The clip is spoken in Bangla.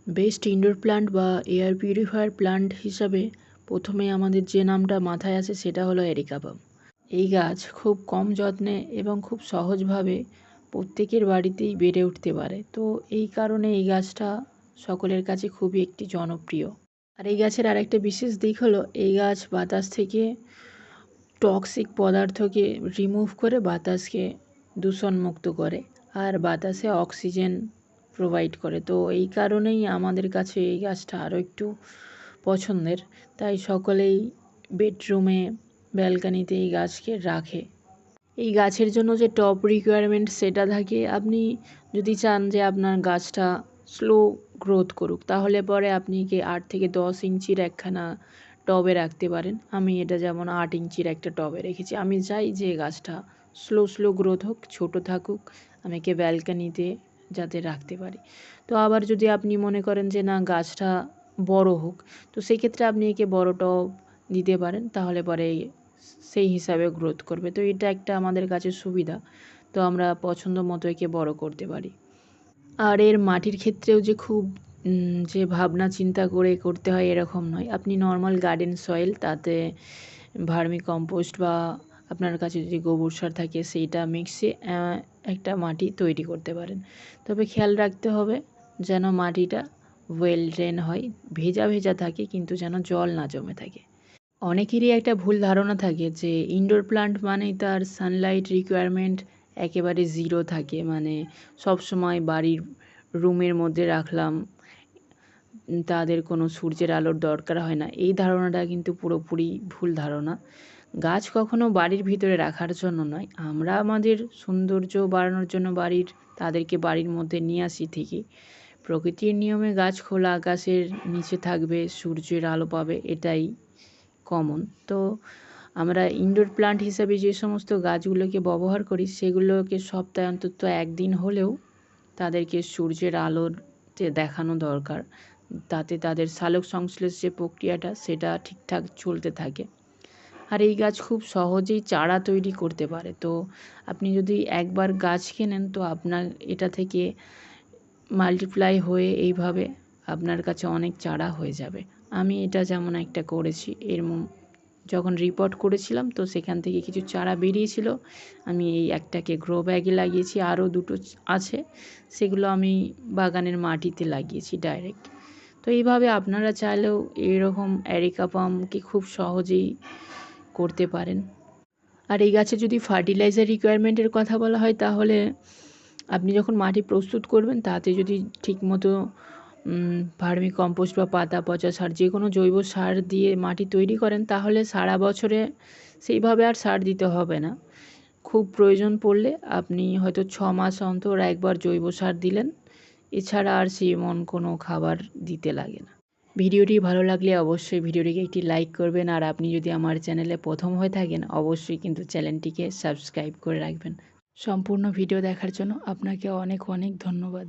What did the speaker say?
বেস্ট ইনডোর প্লান্ট বা এয়ার পিউরিফায়ার প্লান্ট হিসাবে প্রথমে আমাদের যে নামটা মাথায় আসে সেটা হলো এরিকা পাম। এই গাছ খুব কম যত্নে এবং খুব সহজভাবে প্রত্যেকের বাড়িতেই বেড়ে উঠতে পারে। তো এই কারণে এই গাছটা সকলের কাছে খুবই একটি জনপ্রিয়। আর এই গাছের আরেকটা বিশেষ দিক হলো এই গাছ বাতাস থেকে টক্সিক পদার্থকে রিমুভ করে বাতাসকে দূষণমুক্ত করে আর বাতাসে অক্সিজেন প্রোভাইড করে। তো এই কারণেই আমাদের কাছে এই গাছটা আরও একটু পছন্দের। তাই সকলেই বেডরুমে ব্যালকানিতে এই গাছকে রাখে। এই গাছের জন্য যে টপ রিকোয়ারমেন্ট সেটা থাকে, আপনি যদি চান যে আপনার গাছটা স্লো গ্রোথ করুক তাহলে পরে আপনি কি 8 থেকে 10 ইঞ্চির একখানা টবে রাখতে পারেন। আমি এটা যেমন 8 ইঞ্চির একটা টবে রেখেছি। আমি চাই যে গাছটা স্লো গ্রোথ হোক, ছোট থাকুক, আমি একে ব্যালকানিতে যাতে রাখতে পারি। তো আবার যদি আপনি মনে করেন যে না গাছটা বড় হোক, তো সেক্ষেত্রে আপনি একে বড় টব দিতে পারেন, তাহলে পরে সেই হিসাবে গ্রোথ করবে। তো এটা একটা আমাদের কাছে সুবিধা। তো আমরা পছন্দ মতো একে বড় করতে পারি। আর এর মাটির ক্ষেত্রেও যে খুব যে ভাবনা চিন্তা করে করতে হয় এরকম নয়। আপনি নর্মাল গার্ডেন সয়েল, তাতে ভার্মি কম্পোস্ট বা আপনার কাছে যদি গোবর সার থাকে সেইটা মিক্সে একটা মাটি তৈরি করতে পারেন। তবে খেয়াল রাখতে হবে যেন মাটিটা ওয়েল ড্রেন হয়, ভেজা থাকে কিন্তু যেন জল না জমে থাকে। অনেকেরই একটা ভুল ধারণা থাকে যে ইনডোর প্লান্ট মানেই তার সানলাইট রিকোয়ারমেন্ট একেবারে জিরো থাকে, মানে সবসময় বাড়ির রুমের মধ্যে রাখলাম, তাদের কোনো সূর্যের আলোর দরকার হয় না। এই ধারণাটা কিন্তু পুরোপুরি ভুল ধারণা। গাছ কখনো বাড়ির ভিতরে রাখার জন্য নয়, আমরা আমাদের সৌন্দর্য বাড়ানোর জন্য তাদেরকে বাড়ির মধ্যে নিয়ে আসি ঠিকই। প্রকৃতির নিয়মে গাছ খোলা আকাশের নিচে থাকবে, সূর্যের আলো পাবে, এটাই কমন। তো আমরা ইনডোর প্লান্ট হিসাবে যে সমস্ত গাছগুলোকে ব্যবহার করি সেগুলোকে সপ্তাহে অন্তত একদিন হলেও তাদেরকে সূর্যের আলোতে দেখানো দরকার, তাতে তাদের সালোক সংশ্লেষ যে প্রক্রিয়াটা সেটা ঠিকঠাক চলতে থাকে। আর এই গাছ খুব সহজেই চারা তৈরি করতে পারে। তো আপনি যদি একবার গাছ কেনেন তো আপনার এটা থেকে মাল্টিপ্লাই হয়ে এইভাবে আপনার কাছে অনেক চারা হয়ে যাবে। আমি এটা যেমন একটা করেছি, যখন রিপোর্ট করেছিলাম তো সেখান থেকে কিছু চারা বেরিয়েছিল। আমি এই একটাকে গ্রো ব্যাগে লাগিয়েছি, আরও দুটো আছে, সেগুলো আমি বাগানের মাটিতে লাগিয়েছি ডাইরেক্ট। তো এইভাবে আপনারা চাইলেও এরকম এরিকা পামকে খুব সহজেই করতে পারেন। আর এই গাছে যদি ফার্টিলাইজার রিকোয়ারমেন্টের কথা বলা হয় তাহলে আপনি যখন মাটি প্রস্তুত করবেন তাতে যদি ঠিকমতো ভার্মি কম্পোস্ট বা পাতা পচা সার যে কোনো জৈব সার দিয়ে মাটি তৈরি করেন তাহলে সারা বছরে সেইভাবে আর সার দিতে হবে না। খুব প্রয়োজন পড়লে আপনি হয়তো 6 মাস অন্তর একবার জৈব সার দিলেন, এছাড়া আর সেমন কোনো খাবার দিতে লাগে না। ভিডিওটি ভালো লাগলে অবশ্যই ভিডিওটিকে একটি লাইক করবেন, আর আপনি যদি আমার চ্যানেলে প্রথম হয়ে থাকেন অবশ্যই কিন্তু চ্যানেলটিকে সাবস্ক্রাইব করে রাখবেন। সম্পূর্ণ ভিডিও দেখার জন্য আপনাকে অনেক ধন্যবাদ।